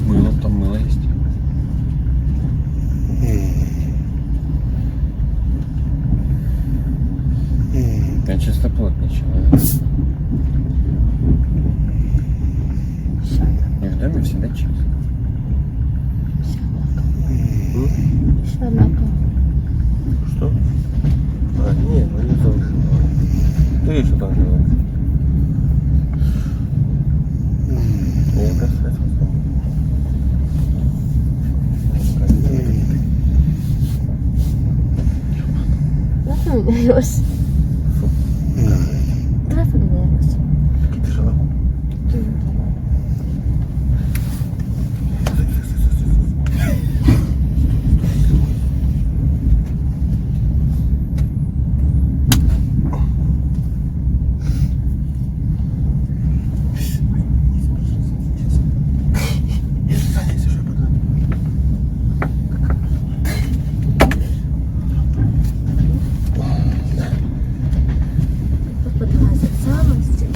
мылом, там мыло есть. Я чистоплотный человек. И в доме всегда чисто. Что? А, нет, ну не то. Ты что там делаешь? Я не касаюсь. Нахуй не даешь. Давай поменяемся. Ты что? Подлазит самости.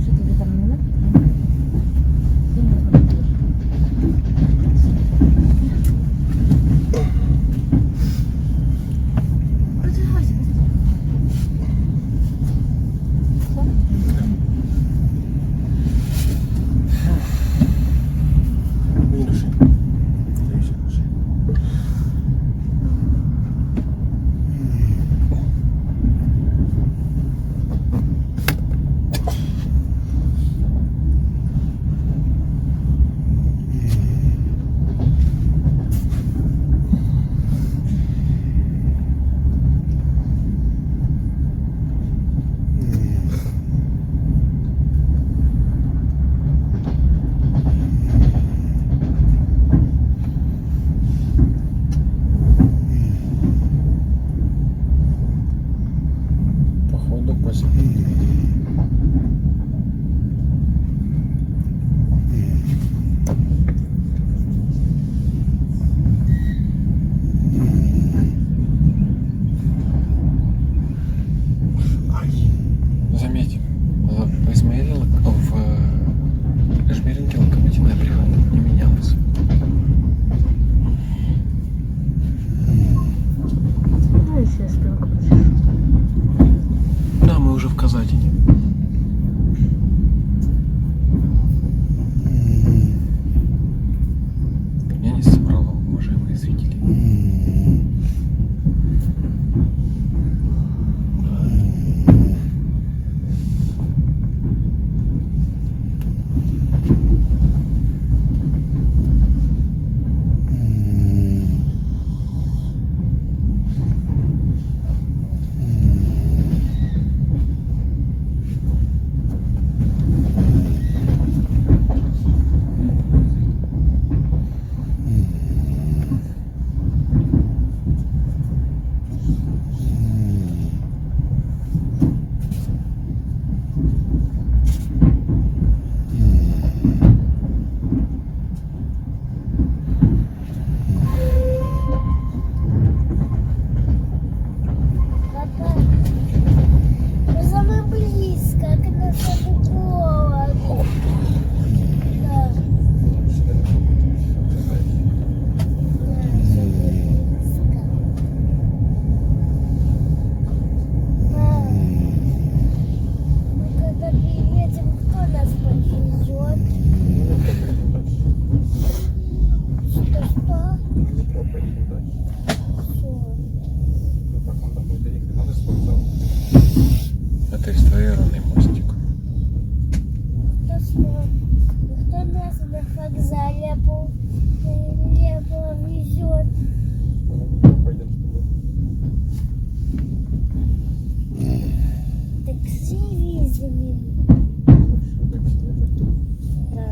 Что тебе там не надо? Походу после. Заметь, в Измаиле, в Жмеринке локомотивная бригада не менялась. Ну, если я стрелку почешу. Да, мы уже в Казатине. Я не собрал, уважаемые зрители. Папа, мы самые близко, к нашему городу. Да. Да, самые близко. Мам, мы когда приедем, кто нас повезет? Что? Это из твоей равный мостик. Кто нас на вокзале повезет? Такси вызовем. Да.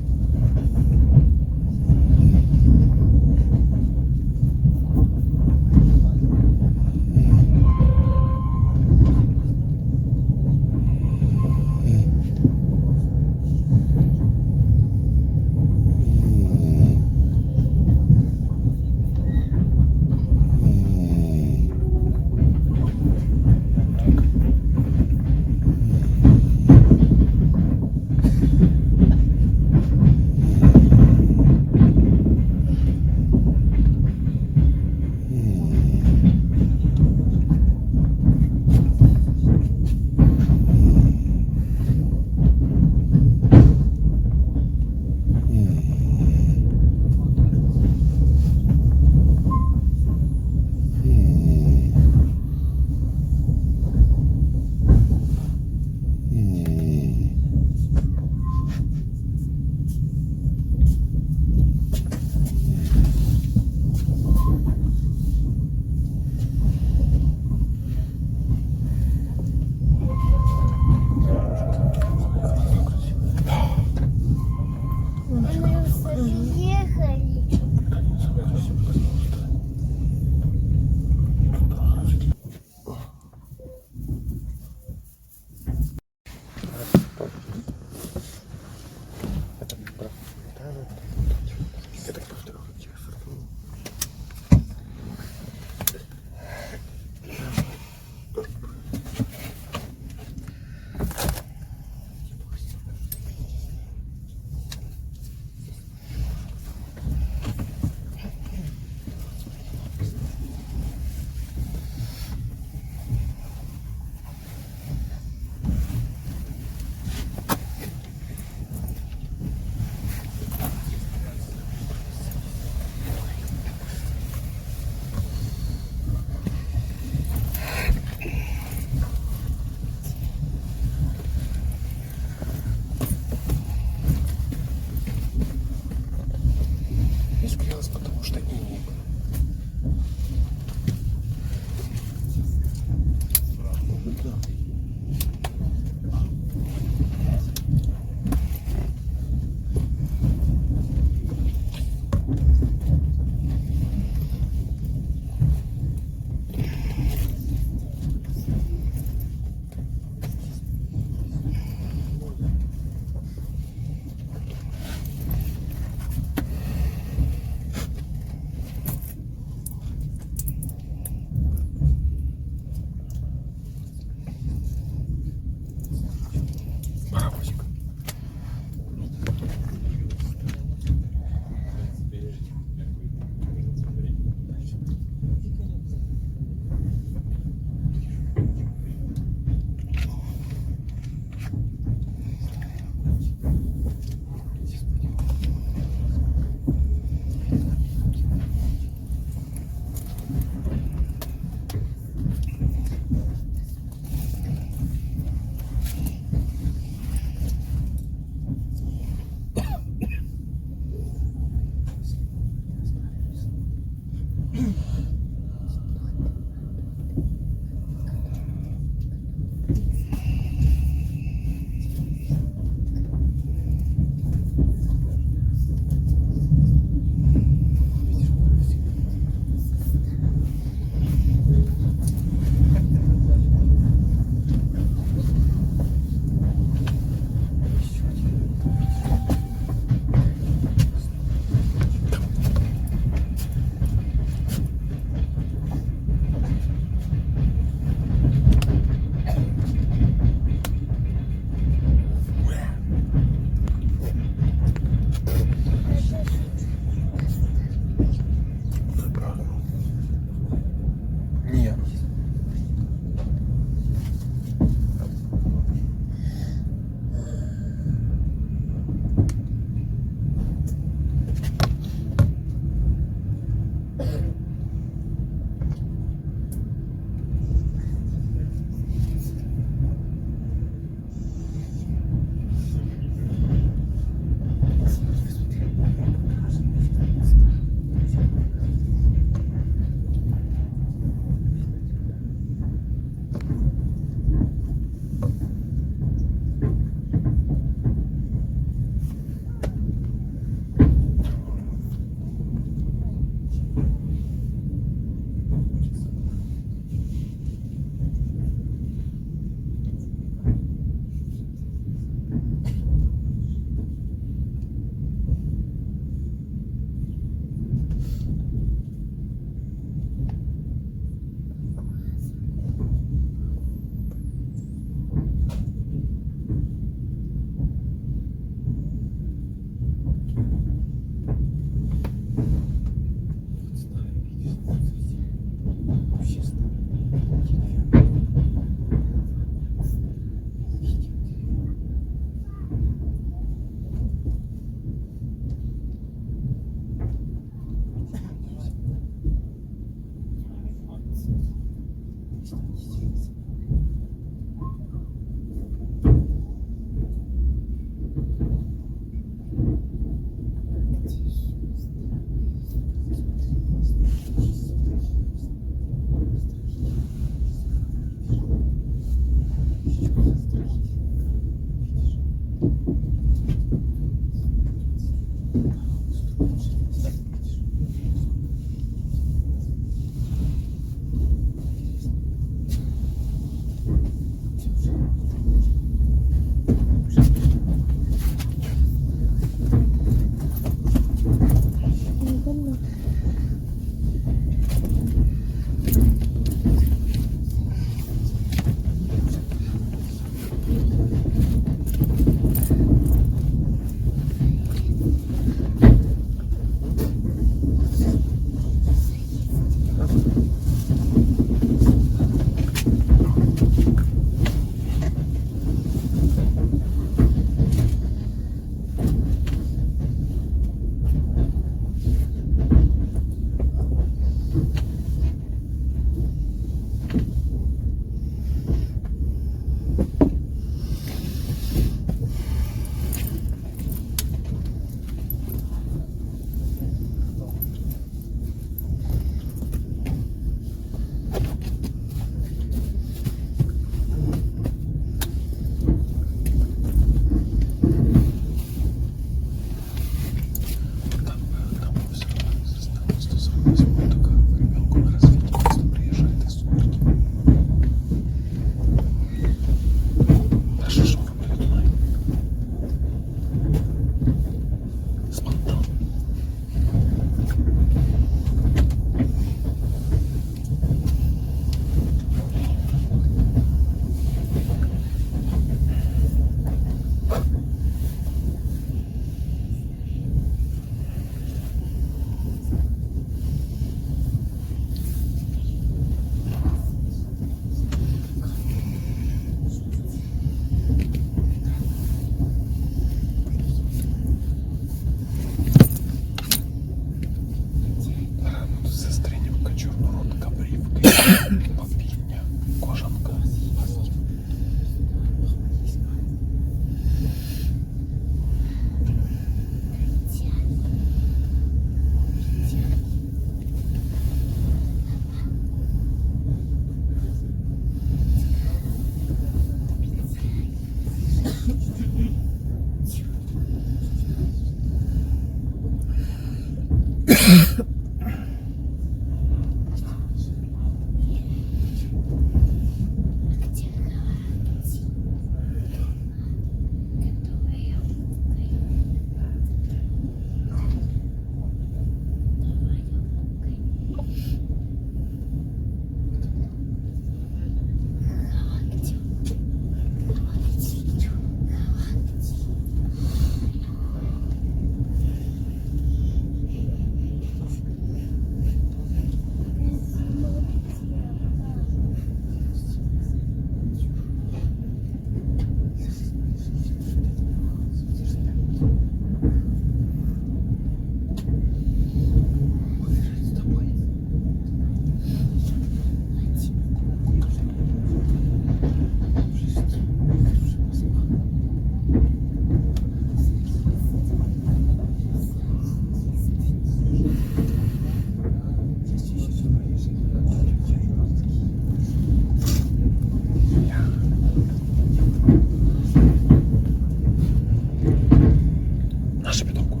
На шепетовку.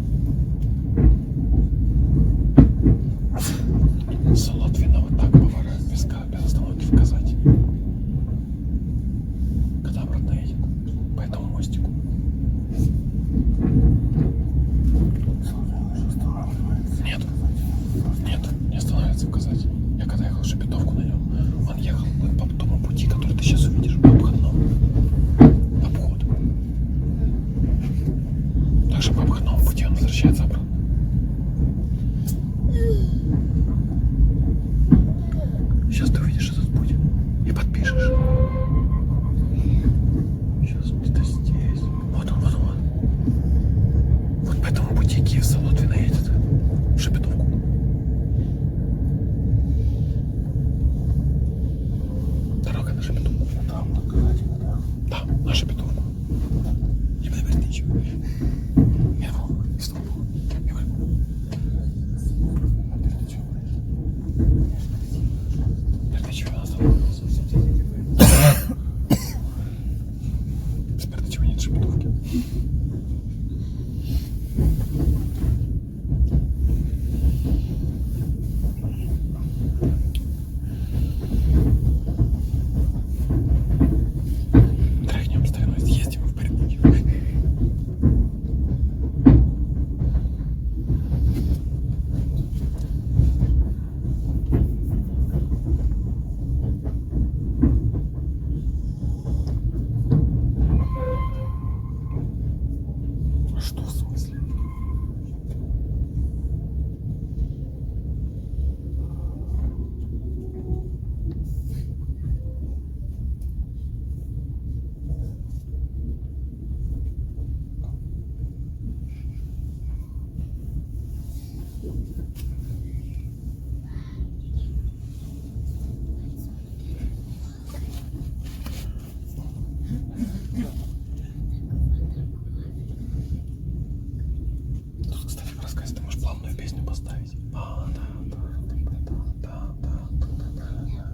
Солотвина вот так поворот песка без остановки в Казани. Когда обратно едет. По этому мостику. Нет. Нет, не останавливается в Казани. Я когда ехал в Шепетовку на нем, он ехал по тому пути, который ты сейчас увидишь, по обходному. Обход. Также по обходному пути он возвращается обратно. Сейчас ты увидишь этот путь и подпишешь. Сейчас где-то здесь. Вот он, вот он, вот. Вот по этому пути Киев-Солотвина едет в Шепетовку. Дорога на Шепетовку. Там, на Казани, да. Да, на Шепетовку. Не буду говорить ничего. Я был в Стамбул. Я говорю, А ты чего? Бердичев у нас там. С Бердичева нет Шепетовки. Тряхнем стариной, съездим в Бердичев. Что в смысле? Тут, кстати, в рассказе ты можешь плавную песню поставить. А, да, да, да, да, да, да, да, да, да.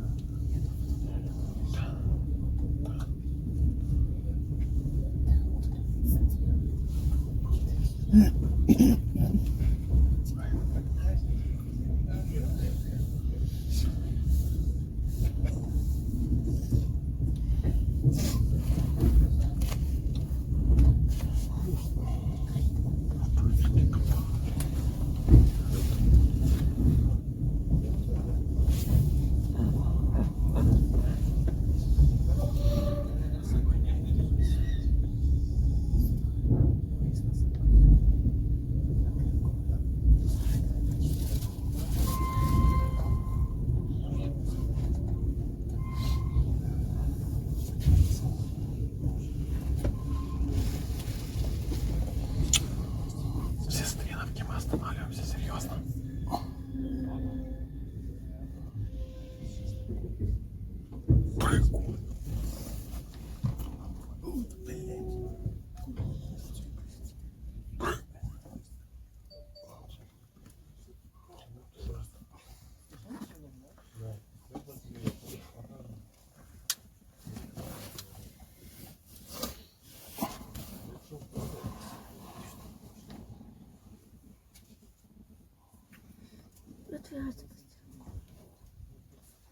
Подвигайся под стенку.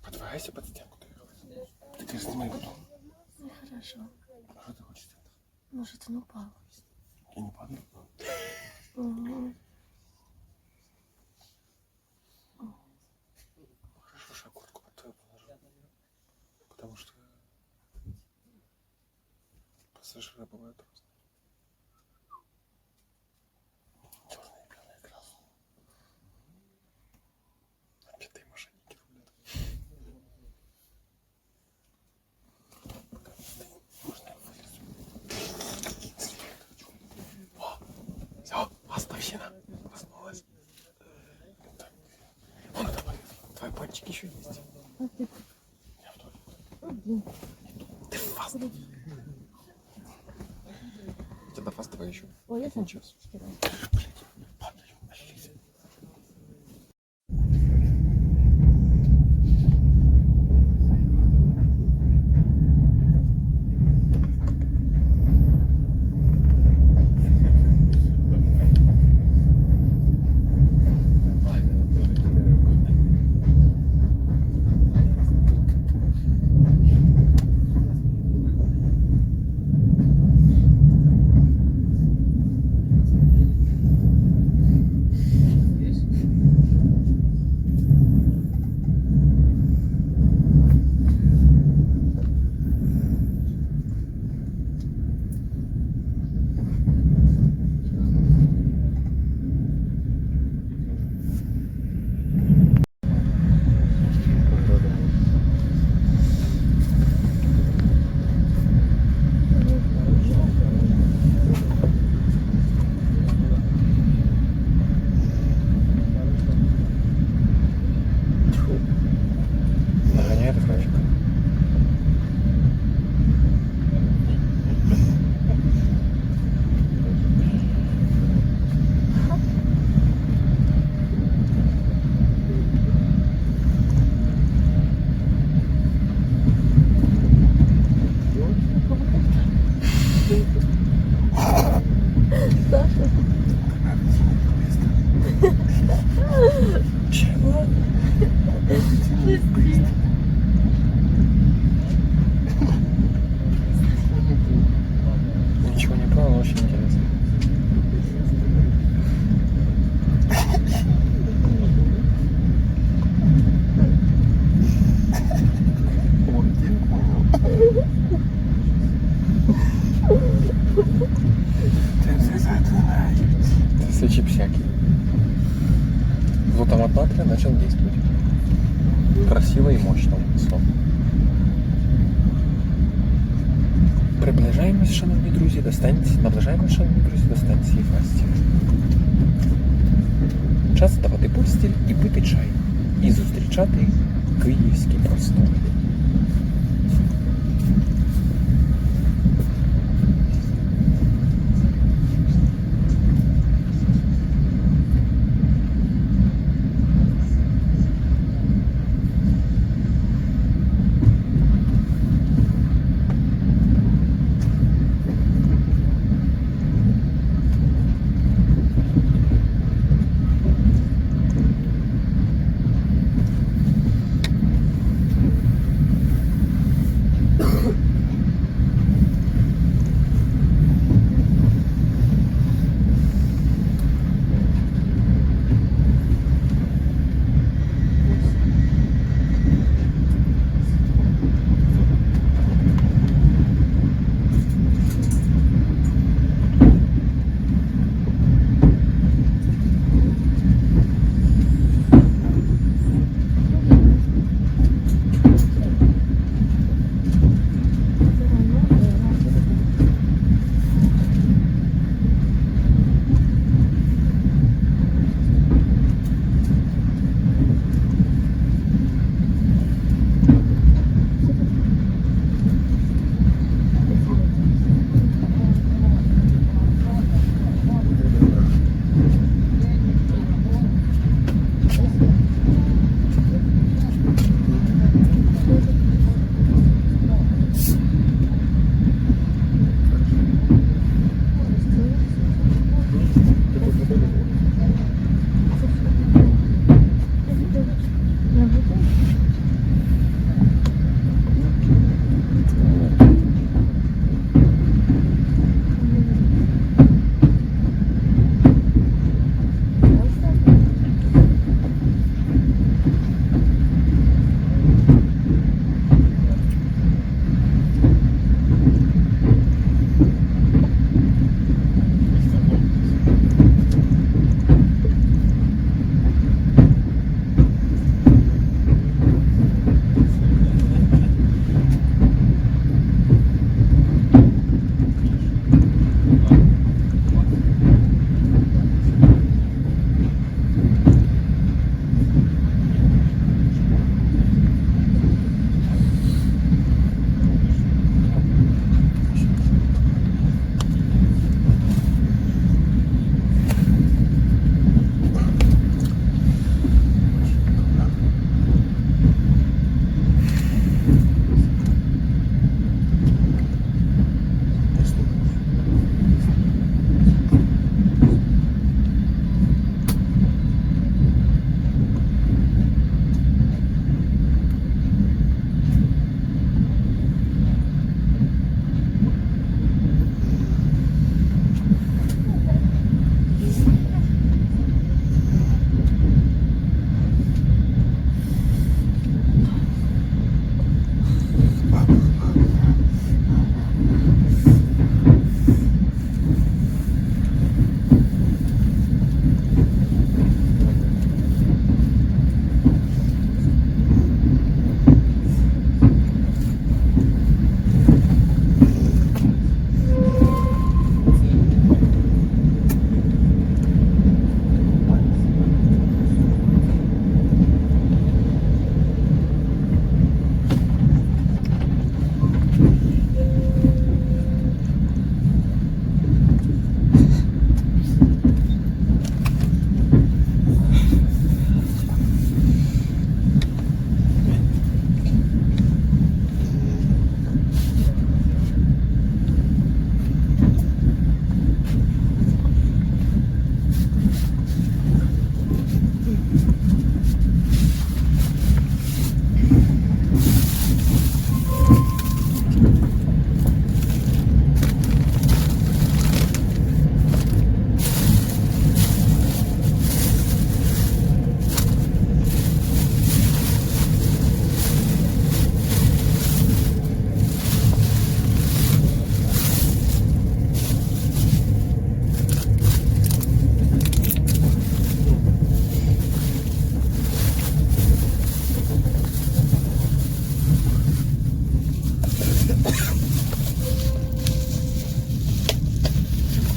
Подвигайся під стінку, ти їхала. Ти ж знімай потім. Ну, хорошо. А що ти хочеш? Может, он упал. Я не падаю. Угу. Хорошо, что я куртку под твою положил. Потому что пассажиры бывают разные. Черные, белые, красные. Опятые мошенники рулят. Можно я вылезу? О, все, оставщина. Проснулась. Так. Вон это полезла. Твои пальчики еще есть. Я в туалет. Ты фаст. У тебя фастовая еще? Ой, я сам Сейчас. стираю. Блять, падаю, нашлись. Нагоняет трафик. Чего? Ничего не понял, но очень интересно. Все чипсяки. Глутамат натрия начал действовать. Красиво и мощно. Приближаємось, шановні друзі, до станції. Наближаємось, шановні друзі, до станції Фастів. Час ставати постіль і пити чай. І зустрічати київські простори.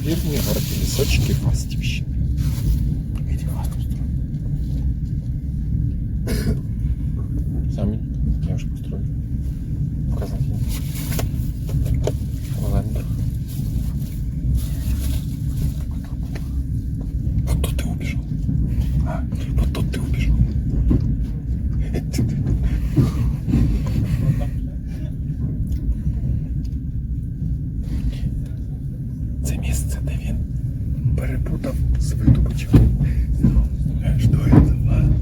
В Нижнем городе лесочки Фастівщини. Иди фаст устрой. Сами, я уже построю. Показать им. Ладно. Вот тут ты убежал. А, вот тут ты убежал. Це місце, де він перепутав з видобичем. Що це? Ладно.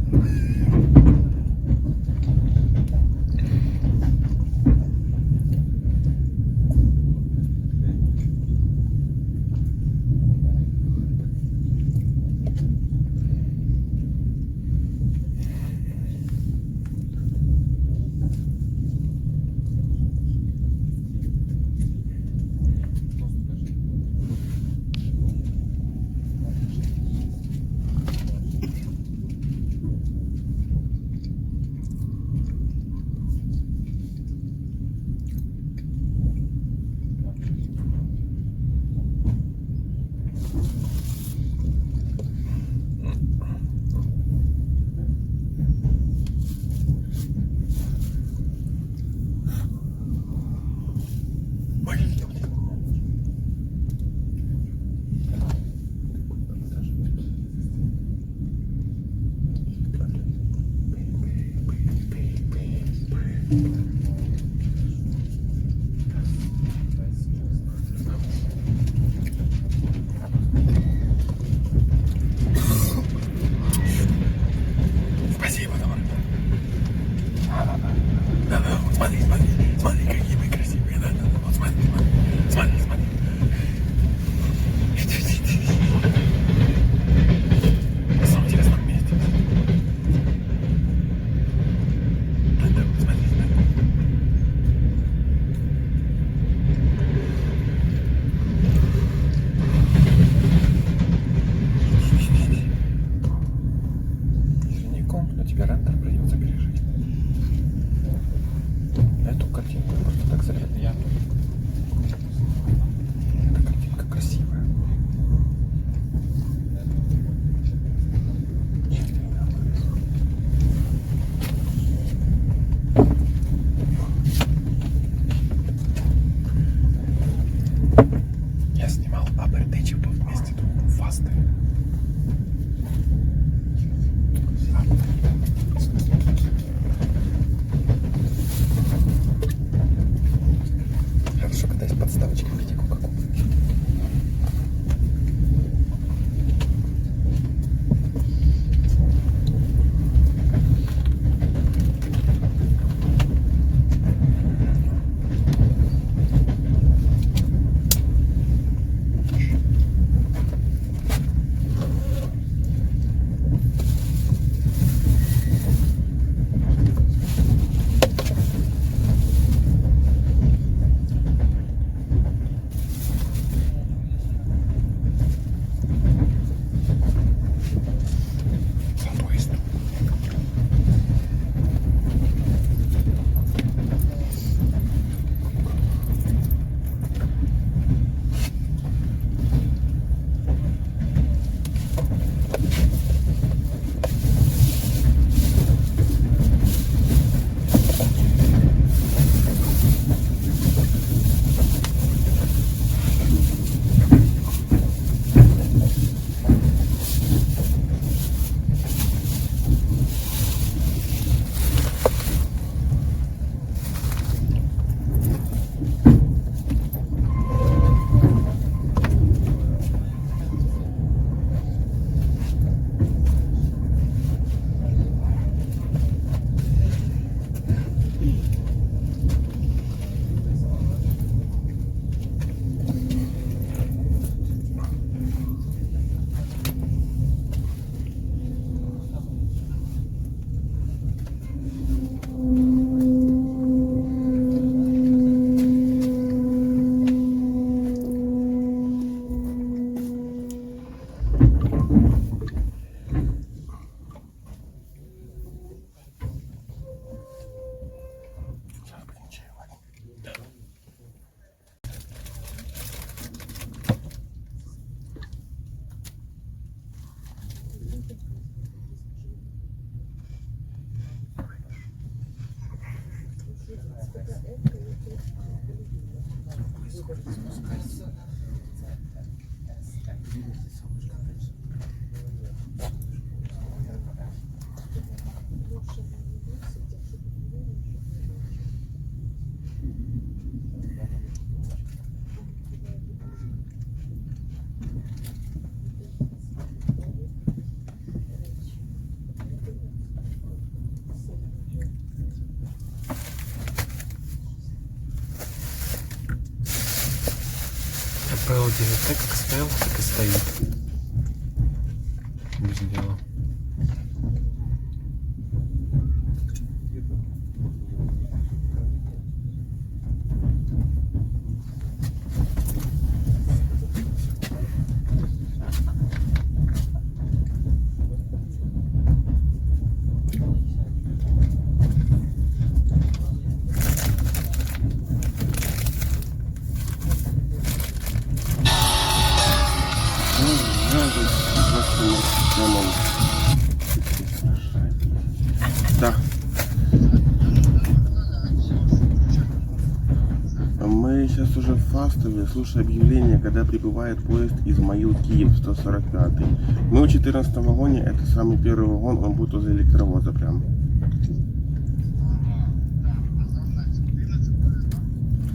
Спасибо, Тамара. Да, вот смотри, какие мы красивые. Да, вот смотри. На самом интересном месте. Да, вот смотри. Извини, комп, но тебе рендер придется пережить. Эту картинку просто так залил я. Эта картинка красивая. Я снимал Абердичи вместе двух фасты. Хорошо, когда есть подставочка в виде кока-колы. ПЛ-9 как стоял, так и стоит. Без дела. Да. Мы сейчас уже в Фастове. Слушай объявление, когда прибывает поезд Измаил-Киев 145. Мы в 14 вагоне, это самый первый вагон, он будет возле электровоза прям.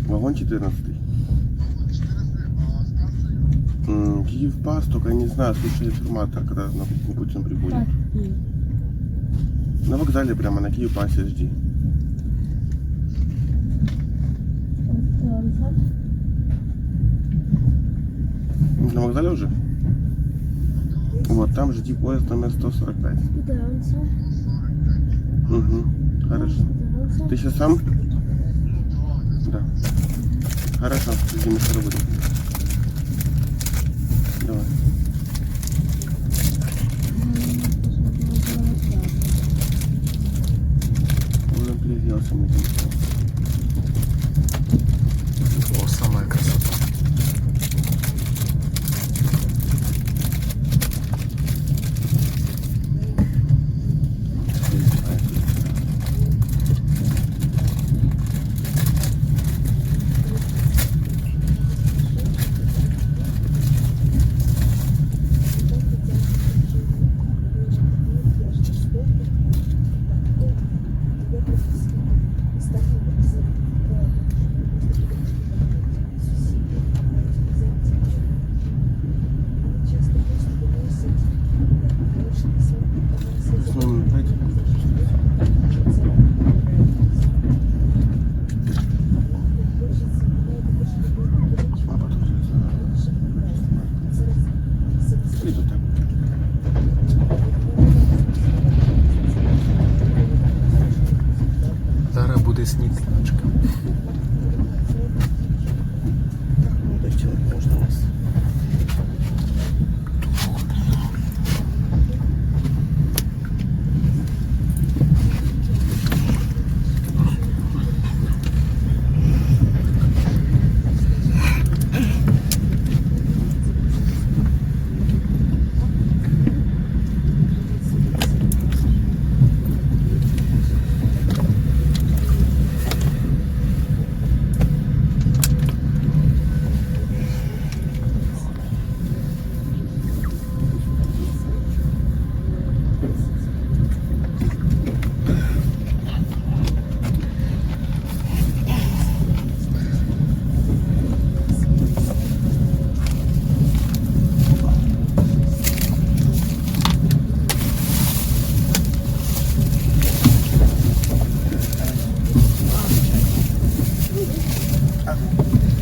Вагон 14. Киев пас, только не знаю, слушай информатор, когда на Путин прибудет. На вокзале прямо, на Киев пасе жди. На вокзале уже? Вот, там жди поезд номер 145. Куда он сам? Угу, хорошо. Куда он сам? Ты сейчас сам? Да. Хорошо, жди, мы скоро будем. Давай. Он пригляделся мне там. О, самая красота. Зараз буде сніданочка.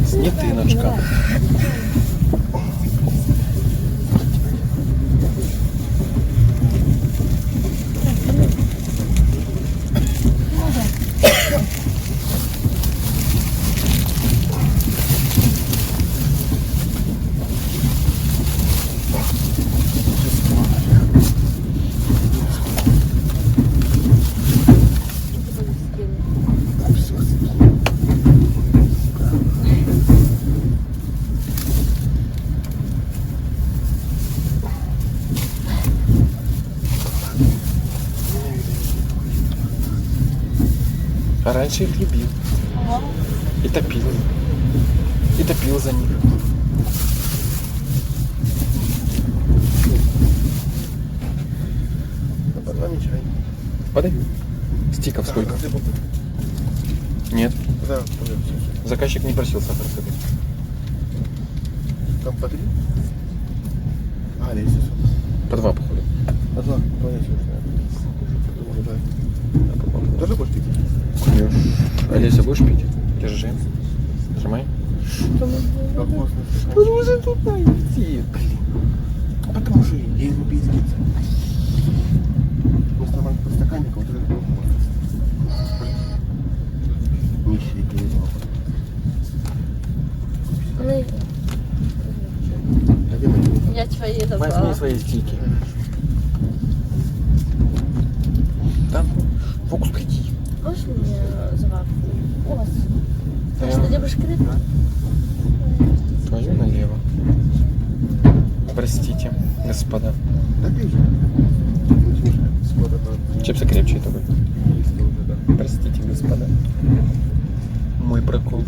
Снітиночка. А раньше их любил. И топил. И топил за них. Подаю. Стиков сколько? Нет. Да, все. Заказчик не просил сахар себе. Там по 3? А, Олеся. По 2, походу. По 2, по Олеся. Думаю, да. Тоже будешь пить? Пьешь. Олеся, будешь пить? Держи. Нажимай. Как можно? Потому что тут найти. Потому что я ему пить скидываю. Мы с тобой по стаканнику, вот этот был. Нищий передал. Ну, А где мы? Я твои Возьми забрала. свои стики. Там фокус приди. Можешь мне забрать? Ось. Да. Что ты будешь крыть? Твою налево. Простите, господа. Да ты же. Не смешай. Чипсы крепче это будет. Простите, господа. Мой прокол.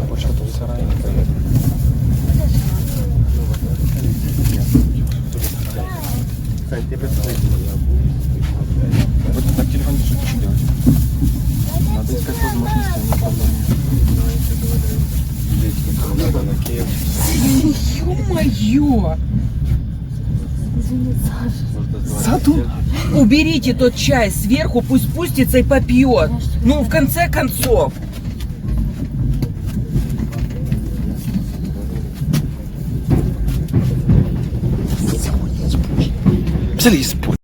Больше тут в сарае не поеду. Сань, тебе представить. Вот так телефон держи, что делать? Надо искать возможности, а не проблемы. Ё-моё! Извини, Саша. Саду! Уберите тот чай сверху, пусть спустится и попьет. Ну, в конце концов. Взяли и спой.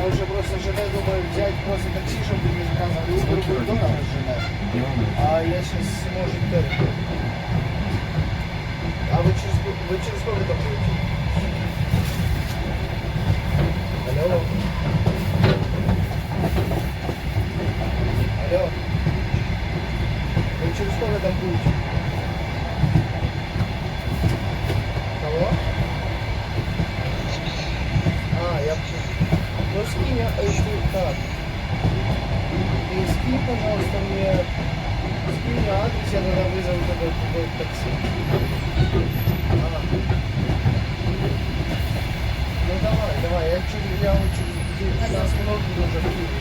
Я уже просто ЖД думаю взять просто такси, чтобы не заказывали. Uber будет дорого ЖД. А я сейчас, может, это. А вы через сколько там будете? Алло? Алло? Вы через сколько там будете? Кого? А, я... Ну, скинь, так. И скинь, пожалуйста, мне... Скинь на адрес, я тогда вызову такое такси. А. Ну, давай, я вот через 15 минут буду уже в Киеве.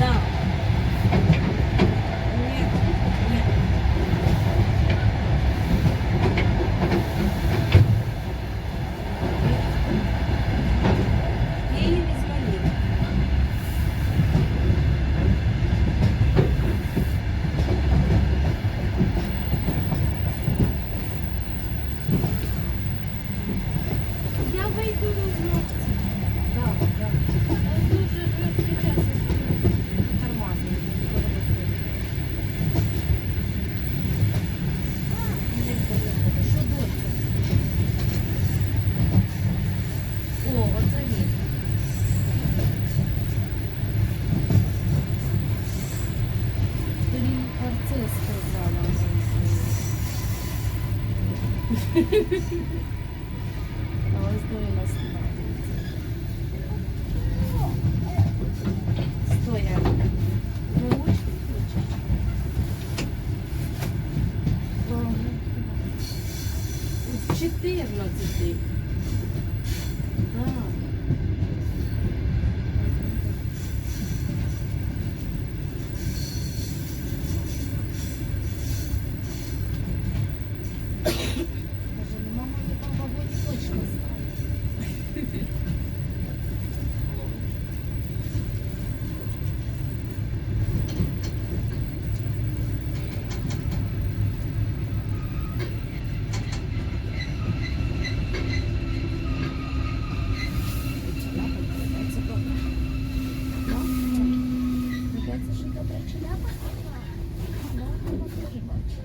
Да. А ось де у нас стоя. Ви ручки включите? З 14. Так. Каже, ну мама не бабуні точно знає. Це добре. Здається, що добре чи ляпа? Да, вона теж бачить.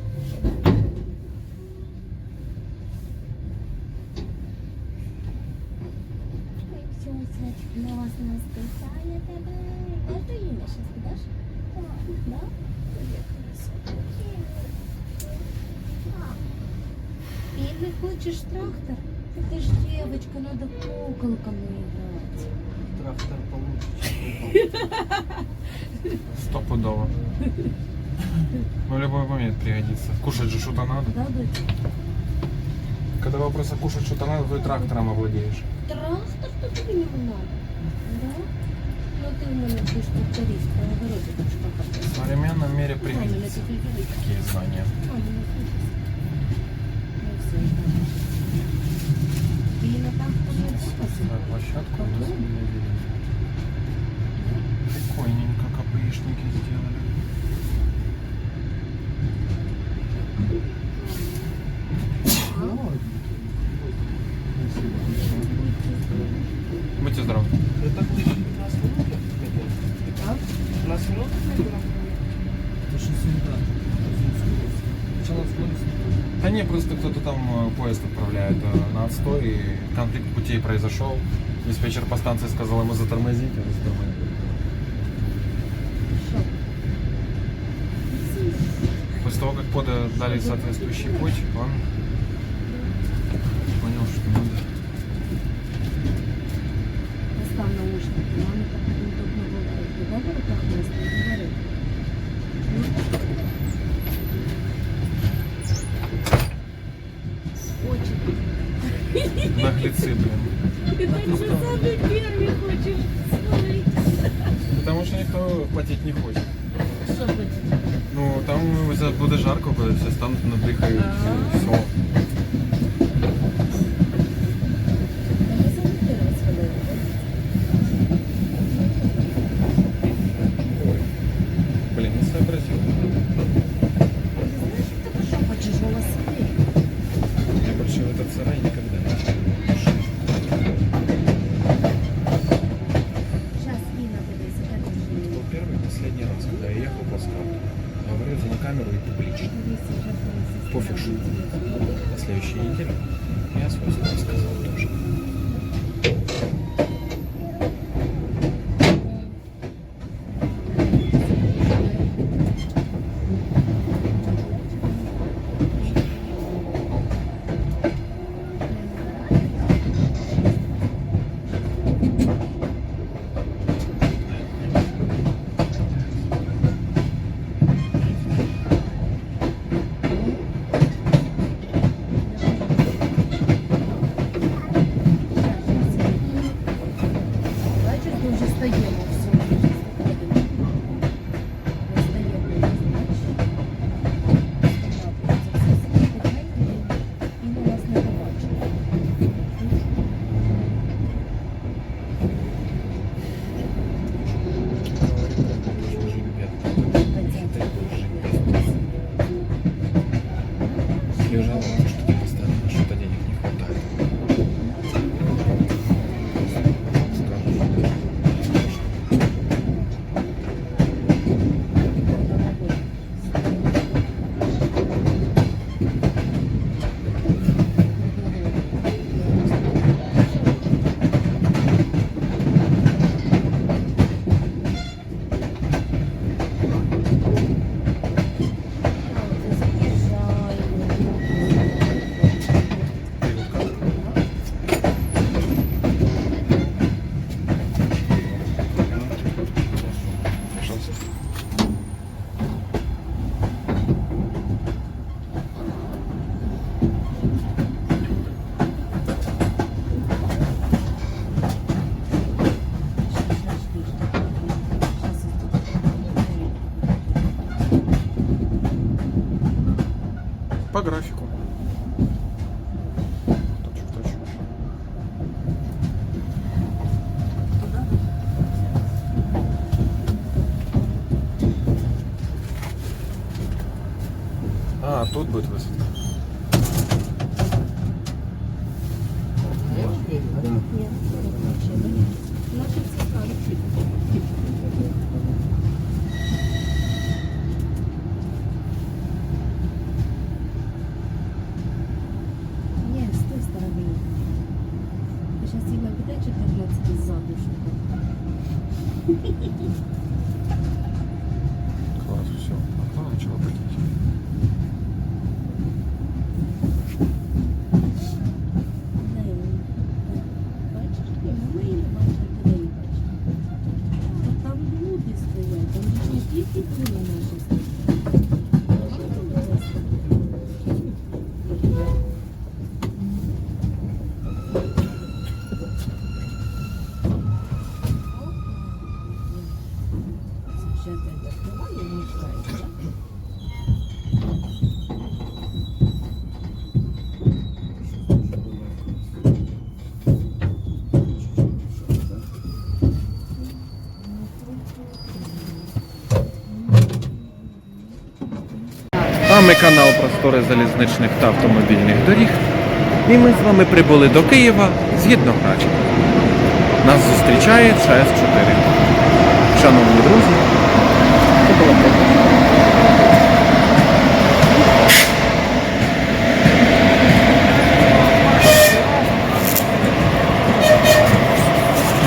Все, Святик, на вас нас питає тебе. Де ти їдеш? Підеш? Да? Или хочешь трактор? Ты ж девочка, надо куколками играть. Трактор получше. Стопудово. В любой момент пригодится. Кушать же что-то надо. Да, дочь? Когда вопрос кушать что-то надо, то и трактором овладеешь. Трактор-то тебе не надо. Да? Ну ты у меня будешь тракторист, по огороде будешь В покопать. современном мире Мамина, пригодится ты переведи. такие знания. Мамина, ну все, и на тракторе Свою площадку у нас не видели. Прикольненько КПИшники сделали. Будьте здоровы. Это будет 15 минут? 15 минут? Это же сюда. Сначала скорость. Да не, просто кто-то там поезд отправляет на отстой, и конфликт путей произошел. Диспетчер по станции сказал ему затормозить, а он затормозил. После того, как подали соответствующий путь, он понял, что надо. Поставь наушники, маме так неудобно говорить. Ты говори так просто, говори. Очень. Наглецы, блин. Ты так же самый первый хочешь смотреть. Потому что никто платить не хочет. Что будет? Ну, там буде жарко, коли всі стануть, надихають, і все. Не замонтировать сходили, да? Блин, не сообразил. Ты знаешь, что такое жопа тяжело сидеть? Я больше в этот сарай никогда не шел. Сейчас Инна будет закатить. Был первый и последний раз, когда я ехал по скауту. Говорю это на камеру и публично. Пофиг, что на следующей неделе я свой слово сказал тоже. По графику. Точь в точь. А, тут будет высадка. Ні, з тої сторони. Ти зараз ціла буде 14 ззаду. Класс, все. Окно начало прыгать. Бачиш, ми її бачимо, куди її бачимо. Та там люди стоять, там ж не тільки кули наші стоять. Ще тебе відкриває, не вмикається. А ми канал Простори залізничних та автомобільних доріг. І ми з вами прибули до Києва згідно графіку. Нас зустрічає ЧАЕС-4. Шановні друзі, це була програма.